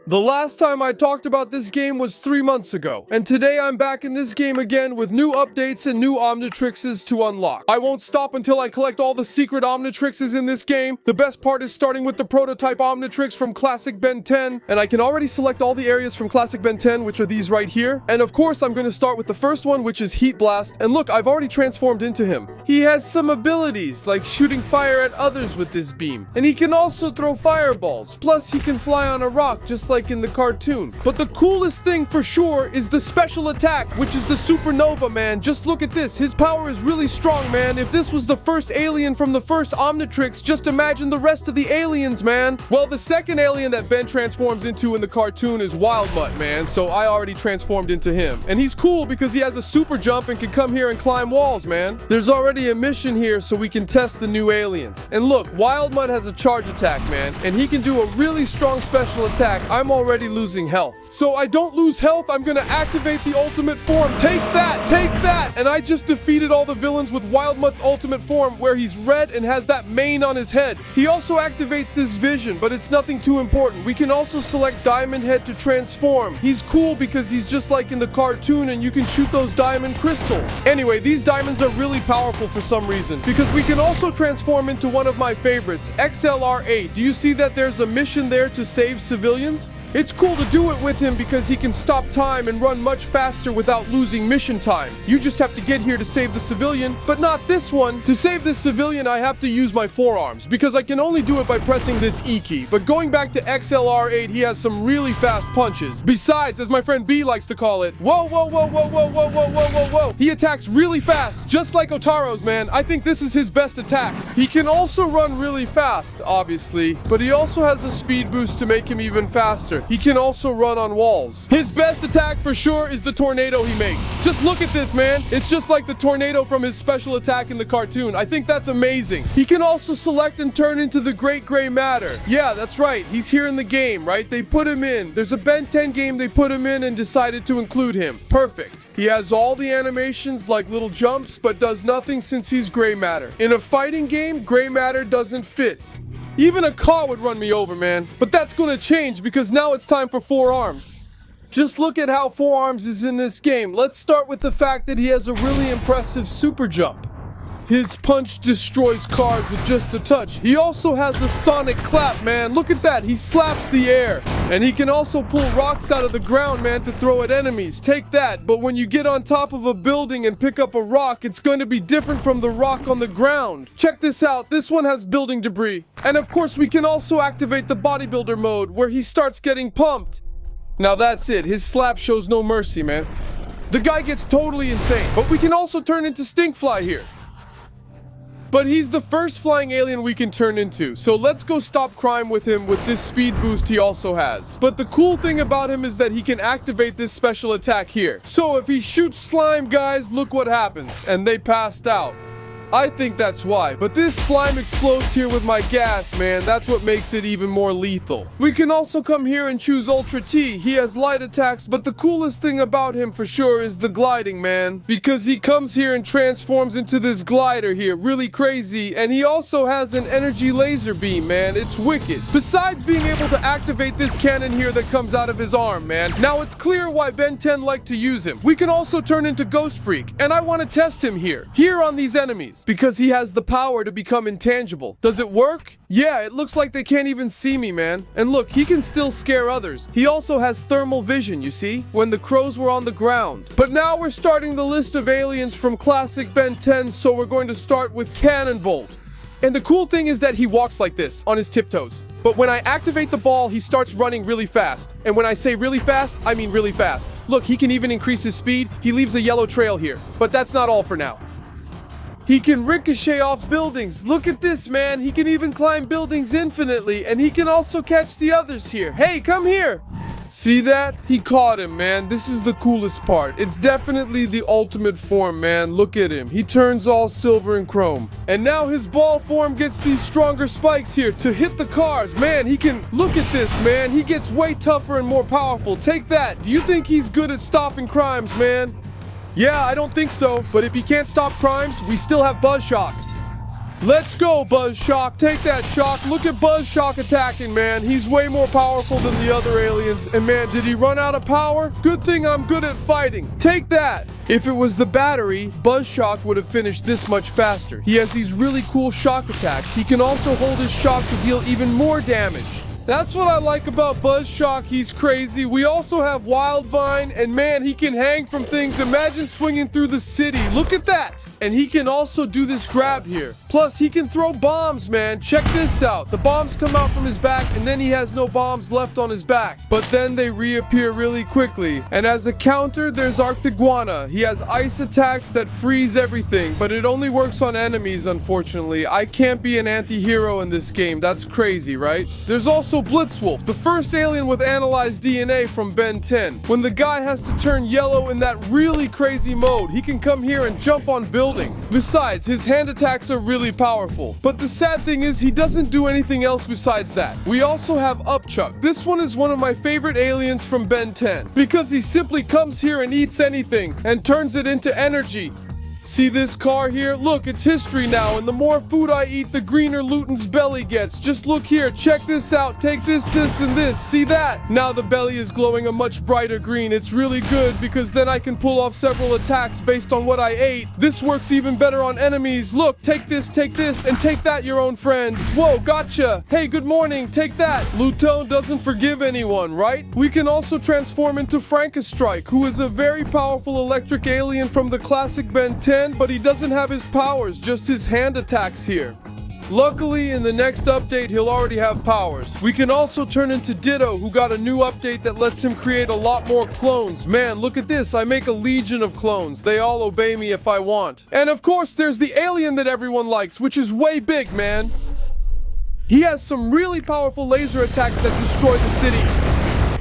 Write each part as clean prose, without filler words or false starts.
The last time I talked about this game was 3 months ago, and today I'm back in this game again with new updates and new Omnitrixes to unlock. I won't stop until I collect all the secret Omnitrixes in this game. The best part is starting with the prototype Omnitrix from Classic Ben 10, and I can already select all the areas from Classic Ben 10, which are these right here. And of course, I'm going to start with the first one, which is Heat Blast, and look, I've already transformed into him. He has some abilities, like shooting fire at others with this beam, and he can also throw fireballs, plus he can fly on a rock, just like in the cartoon. But the coolest thing for sure is the special attack, which is the Supernova, man. Just look at this. His power is really strong, man. If this was the first alien from the first Omnitrix, just imagine the rest of the aliens, man. Well, the second alien that Ben transforms into in the cartoon is Wild Mutt, man, so I already transformed into him. And he's cool because he has a super jump and can come here and climb walls, man. There's already a mission here so we can test the new aliens. And look, Wild Mutt has a charge attack, man, and he can do a really strong special attack. I'm already losing health. So I don't lose health, I'm gonna activate the ultimate form. Take that! Take that! And I just defeated all the villains with Wild Mutt's ultimate form, where he's red and has that mane on his head. He also activates this vision, but it's nothing too important. We can also select Diamond Head to transform. He's cool because he's just like in the cartoon and you can shoot those diamond crystals. Anyway, these diamonds are really powerful for some reason, because we can also transform into one of my favorites, XLR8. Do you see that there's a mission there to save civilians? It's cool to do it with him because he can stop time and run much faster without losing mission time. You just have to get here to save the civilian, but not this one. To save this civilian, I have to use my forearms because I can only do it by pressing this E key. But going back to XLR8, he has some really fast punches. Besides, as my friend B likes to call it, whoa, whoa, whoa, whoa, whoa, whoa, whoa, whoa, whoa, whoa. He attacks really fast, just like Otaro's, man. I think this is his best attack. He can also run really fast, obviously, but he also has a speed boost to make him even faster. He can also run on walls. His best attack for sure is the tornado he makes. Just look at this, man. It's just like the tornado from his special attack in the cartoon. I think that's amazing. He can also select and turn into the Great Gray Matter. Yeah, that's right. He's here in the game, right? They put him in. There's a Ben 10 game they put him in and decided to include him. Perfect. He has all the animations like little jumps, but does nothing since he's Gray Matter. In a fighting game, Gray Matter doesn't fit. Even a car would run me over, man. But that's gonna change because now it's time for Forearms. Just look at how Forearms is in this game. Let's start with the fact that he has a really impressive super jump. His punch destroys cars with just a touch. He also has a sonic clap, man. Look at that. He slaps the air. And he can also pull rocks out of the ground, man, to throw at enemies. Take that. But when you get on top of a building and pick up a rock, it's going to be different from the rock on the ground. Check this out. This one has building debris. And of course, we can also activate the bodybuilder mode, where he starts getting pumped. Now that's it. His slap shows no mercy, man. The guy gets totally insane. But we can also turn into Stinkfly here. But he's the first flying alien we can turn into, so let's go stop crime with him with this speed boost he also has. But the cool thing about him is that he can activate this special attack here. So if he shoots slime, guys, look what happens. And they passed out. I think that's why. But this slime explodes here with my gas, man. That's what makes it even more lethal. We can also come here and choose Ultra T. He has light attacks, but the coolest thing about him for sure is the gliding, man. Because he comes here and transforms into this glider here. Really crazy. And he also has an energy laser beam, man. It's wicked. Besides being able to activate this cannon here that comes out of his arm, man. Now it's clear why Ben 10 liked to use him. We can also turn into Ghost Freak. And I want to test him here. Here on these enemies. Because he has the power to become intangible. Does it work? Yeah, it looks like they can't even see me, man. And look, he can still scare others. He also has thermal vision, you see? When the crows were on the ground. But now we're starting the list of aliens from Classic Ben 10, so we're going to start with Cannonbolt. And the cool thing is that he walks like this, on his tiptoes. But when I activate the ball, he starts running really fast. And when I say really fast, I mean really fast. Look, he can even increase his speed. He leaves a yellow trail here. But that's not all for now. He can ricochet off buildings. Look at this, man. He can even climb buildings infinitely. And he can also catch the others here. Hey, come here. See that? He caught him, man. This is the coolest part. It's definitely the ultimate form, man. Look at him. He turns all silver and chrome. And now his ball form gets these stronger spikes here to hit the cars. Man, he can... Look at this, man. He gets way tougher and more powerful. Take that. Do you think he's good at stopping crimes, man? Yeah, I don't think so, but if he can't stop crimes, we still have Buzzshock. Let's go, Buzz Shock. Take that, Shock. Look at Buzz Shock attacking, man. He's way more powerful than the other aliens. And man, did he run out of power? Good thing I'm good at fighting. Take that. If it was the battery, Buzz Shock would have finished this much faster. He has these really cool shock attacks. He can also hold his shock to deal even more damage. That's what I like about Buzz Shock. He's crazy. We also have Wildvine, and man, he can hang from things. Imagine swinging through the city. Look at that. And he can also do this grab here. Plus, he can throw bombs, man. Check this out. The bombs come out from his back, and then he has no bombs left on his back. But then they reappear really quickly. And as a counter, there's Arctiguana. He has ice attacks that freeze everything, but it only works on enemies, unfortunately. I can't be an anti-hero in this game. That's crazy, right? There's also Blitzwolf, the first alien with analyzed DNA from Ben 10. When the guy has to turn yellow in that really crazy mode, he can come here and jump on buildings. Besides, his hand attacks are really powerful. But the sad thing is, he doesn't do anything else besides that. We also have Upchuck. This one is one of my favorite aliens from Ben 10, because he simply comes here and eats anything and turns it into energy. See this car here? Look, it's history now, and the more food I eat, the greener Luton's belly gets. Just look here, check this out, take this, this, and this. See that? Now the belly is glowing a much brighter green. It's really good, because then I can pull off several attacks based on what I ate. This works even better on enemies. Look, take this, and take that, your own friend. Whoa, gotcha. Hey, good morning, take that. Luton doesn't forgive anyone, right? We can also transform into Frankenstrike, who is a very powerful electric alien from the classic Ben 10, but he doesn't have his powers, just his hand attacks here. Luckily, in the next update, he'll already have powers. We can also turn into Ditto, who got a new update that lets him create a lot more clones. Man, look at this. I make a legion of clones. They all obey me if I want. And of course, there's the alien that everyone likes, which is way big, man. He has some really powerful laser attacks that destroy the city.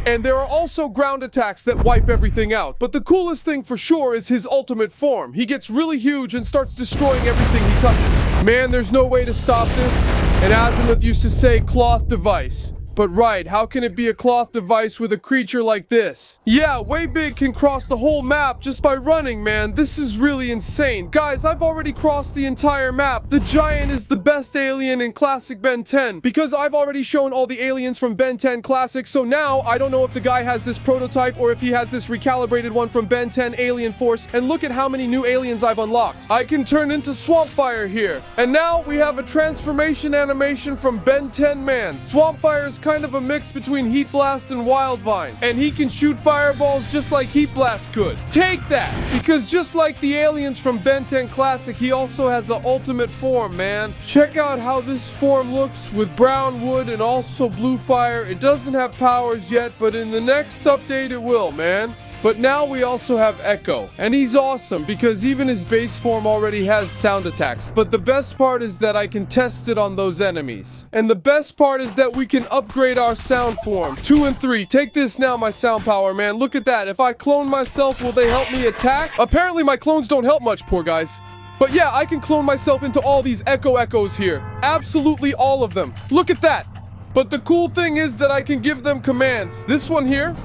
And there are also ground attacks that wipe everything out. But the coolest thing for sure is his ultimate form. He gets really huge and starts destroying everything he touches. Man, there's no way to stop this. And Azimuth used to say cloth device. But right, how can it be a cloth device with a creature like this? Yeah, way big can cross the whole map just by running, man. This is really insane. Guys, I've already crossed the entire map. The Giant is the best alien in Classic Ben 10, because I've already shown all the aliens from Ben 10 Classic, so now I don't know if the guy has this prototype or if he has this recalibrated one from Ben 10 Alien Force, and look at how many new aliens I've unlocked. I can turn into Swampfire here. And now we have a transformation animation from Ben 10 Man. Swampfire is kind of a mix between Heat Blast and Wildvine, and he can shoot fireballs just like Heat Blast could. Take that! Because just like the aliens from Ben 10 Classic, he also has the ultimate form, man. Check out how this form looks with brown wood and also blue fire. It doesn't have powers yet, but in the next update it will, man. But now we also have Echo, and he's awesome because even his base form already has sound attacks. But the best part is that I can test it on those enemies. And the best part is that we can upgrade our sound form. 2 and 3. Take this now, my sound power, man. Look at that. If I clone myself, will they help me attack? Apparently my clones don't help much, poor guys. But yeah, I can clone myself into all these Echoes here. Absolutely all of them. Look at that. But the cool thing is that I can give them commands. This one here.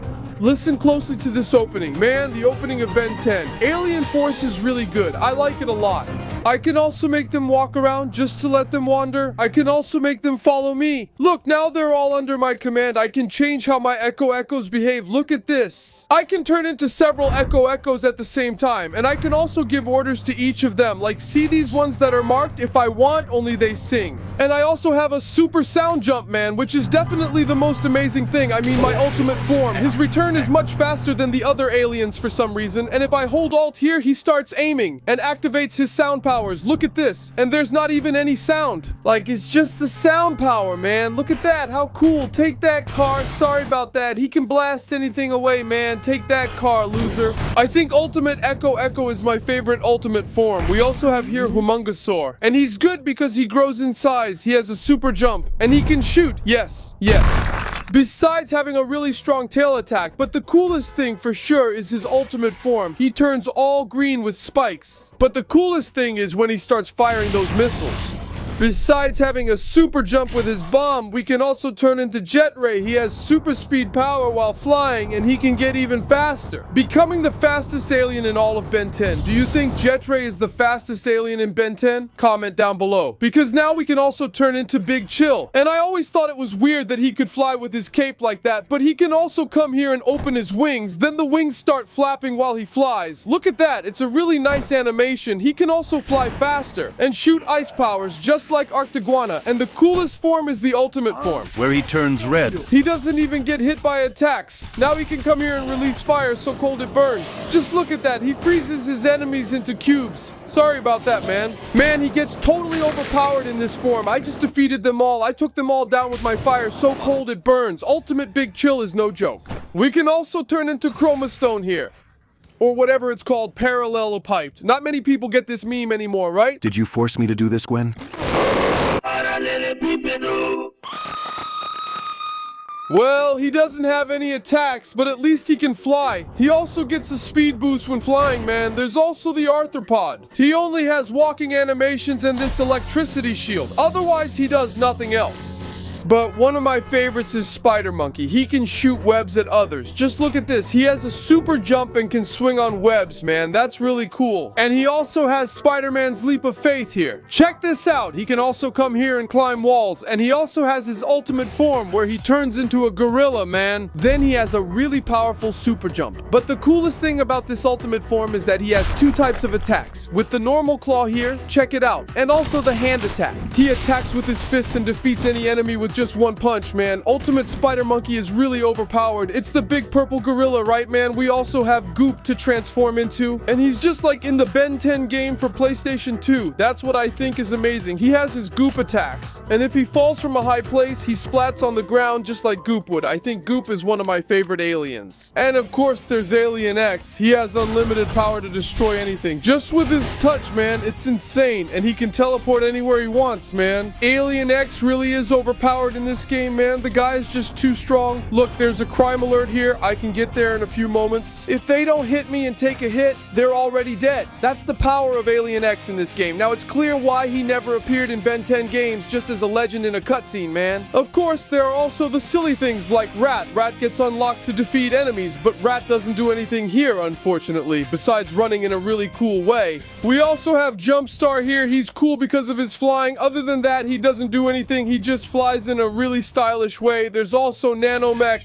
Listen closely to this opening. Man, the opening of Ben 10. Alien Force is really good. I like it a lot. I can also make them walk around just to let them wander. I can also make them follow me. Look, now they're all under my command. I can change how my Echoes behave. Look at this. I can turn into several Echoes at the same time. And I can also give orders to each of them. Like, see these ones that are marked? If I want, only they sing. And I also have a super sound jump, man, which is definitely the most amazing thing. I mean, my ultimate form. His return is much faster than the other aliens for some reason. And if I hold Alt here, he starts aiming and activates his sound powers. Look at this. And there's not even any sound. Like, it's just the sound power, man. Look at that. How cool. Take that car. Sorry about that. He can blast anything away, man. Take that car, loser. I think Ultimate Echo is my favorite ultimate form. We also have here Humungosaur. And he's good because he grows in size. He has a super jump. And he can shoot. Yes. Besides having a really strong tail attack, but the coolest thing for sure is his ultimate form. He turns all green with spikes. But the coolest thing is when he starts firing those missiles. Besides having a super jump with his bomb, we can also turn into Jet Ray. He has super speed power while flying, and he can get even faster, becoming the fastest alien in all of Ben 10. Do you think Jet Ray is the fastest alien in Ben 10? Comment down below. Because now we can also turn into Big Chill. And I always thought it was weird that he could fly with his cape like that, but he can also come here and open his wings, then the wings start flapping while he flies. Look at that, it's a really nice animation. He can also fly faster and shoot ice powers just like Arctiguana, and the coolest form is the ultimate form, where he turns red. He doesn't even get hit by attacks. Now he can come here and release fire so cold it burns. Just look at that, he freezes his enemies into cubes. Sorry about that, man. Man, he gets totally overpowered in this form. I just defeated them all. I took them all down with my fire so cold it burns. Ultimate Big Chill is no joke. We can also turn into Chroma Stone here, or whatever it's called, parallelopiped. Not many people get this meme anymore, right? Did you force me to do this, Gwen? Well, he doesn't have any attacks, but at least he can fly. He also gets a speed boost when flying, man. There's also the arthropod. He only has walking animations and this electricity shield. Otherwise, he does nothing else. But one of my favorites is Spider Monkey. He can shoot webs at others. Just look at this. He has a super jump and can swing on webs, man. That's really cool. And he also has Spider-Man's leap of faith here. Check this out. He can also come here and climb walls. And he also has his ultimate form where he turns into a gorilla, man. Then he has a really powerful super jump. But the coolest thing about this ultimate form is that he has two types of attacks. With the normal claw here, check it out. And also the hand attack. He attacks with his fists and defeats any enemy with just one punch, man. Ultimate Spider Monkey is really overpowered. It's the big purple gorilla, right, man? We also have Goop to transform into, and he's just like in the Ben 10 game for PlayStation 2. That's what I think is amazing. He has his Goop attacks, and if he falls from a high place, he splats on the ground just like Goop would. I think Goop is one of my favorite aliens. And of course, there's Alien X. He has unlimited power to destroy anything. Just with his touch, man, it's insane, and he can teleport anywhere he wants, man. Alien X really is overpowered in this game, man. The guy is just too strong. Look, there's a crime alert here. I can get there in a few moments. If they don't hit me and take a hit, they're already dead. That's the power of Alien X in this game. Now, it's clear why he never appeared in Ben 10 games just as a legend in a cutscene, man. Of course, there are also the silly things like Rat. Rat gets unlocked to defeat enemies, but Rat doesn't do anything here, unfortunately, besides running in a really cool way. We also have Jumpstar here. He's cool because of his flying. Other than that, he doesn't do anything. He just flies in a really stylish way. There's also Nanomech.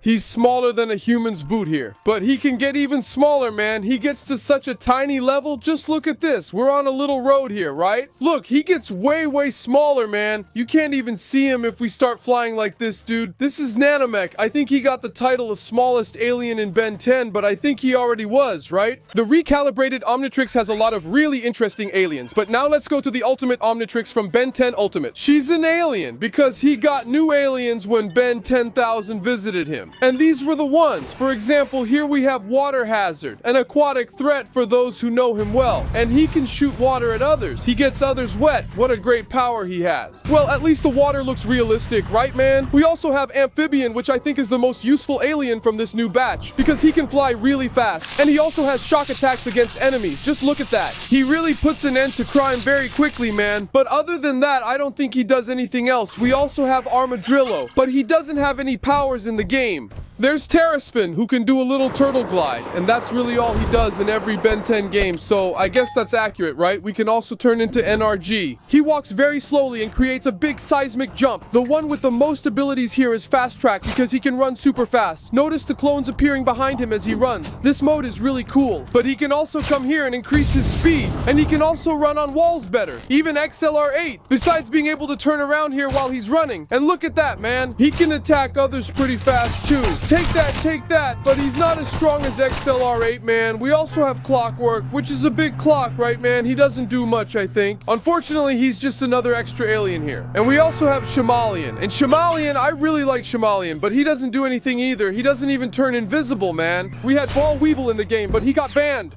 He's smaller than a human's boot here, but he can get even smaller, man. He gets to such a tiny level. Just look at this. We're on a little road here, right? Look, he gets way smaller, man. You can't even see him if we start flying like this, dude. This is Nanomech. I think he got the title of smallest alien in Ben 10, but I think he already was, right? The recalibrated Omnitrix has a lot of really interesting aliens, but now let's go to the ultimate Omnitrix from Ben 10 Ultimate. She's an alien because he got new aliens when Ben 10,000 visited him. And these were the ones. For example, here we have Water Hazard, an aquatic threat for those who know him well. And he can shoot water at others. He gets others wet. What a great power he has. Well, at least the water looks realistic, right, man? We also have Amphibian, which I think is the most useful alien from this new batch, because he can fly really fast. And he also has shock attacks against enemies. Just look at that. He really puts an end to crime very quickly, man. But other than that, I don't think he does anything else. We also have Armadillo, but he doesn't have any powers in the game. There's Terraspin, who can do a little turtle glide, and that's really all he does in every Ben 10 game, so I guess that's accurate, right? We can also turn into NRG. He walks very slowly and creates a big seismic jump. The one with the most abilities here is Fast Track because he can run super fast. Notice the clones appearing behind him as he runs. This mode is really cool, but he can also come here and increase his speed, and he can also run on walls better, even XLR8, besides being able to turn around here while he's running. And look at that, man. He can attack others pretty fast too. Take that, but he's not as strong as XLR8, man. We also have Clockwork, which is a big clock, right, man? He doesn't do much, I think. Unfortunately, he's just another extra alien here. And we also have Shamalian. And Shamalian, I really like Shamalian, but he doesn't do anything either. He doesn't even turn invisible, man. We had Ball Weevil in the game, but he got banned.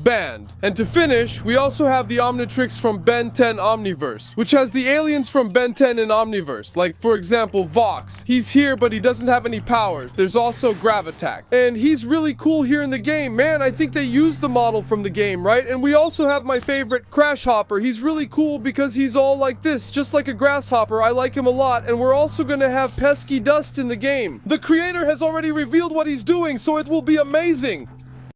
banned. And to finish, we also have the Omnitrix from Ben 10 Omniverse, which has the aliens from Ben 10 in Omniverse. Like, for example, Vox. He's here, but he doesn't have any powers. There's also Gravitack. And he's really cool here in the game. Man, I think they used the model from the game, right? And we also have my favorite, Crash Hopper. He's really cool because he's all like this, just like a grasshopper. I like him a lot. And we're also gonna have Pesky Dust in the game. The creator has already revealed what he's doing, so it will be amazing.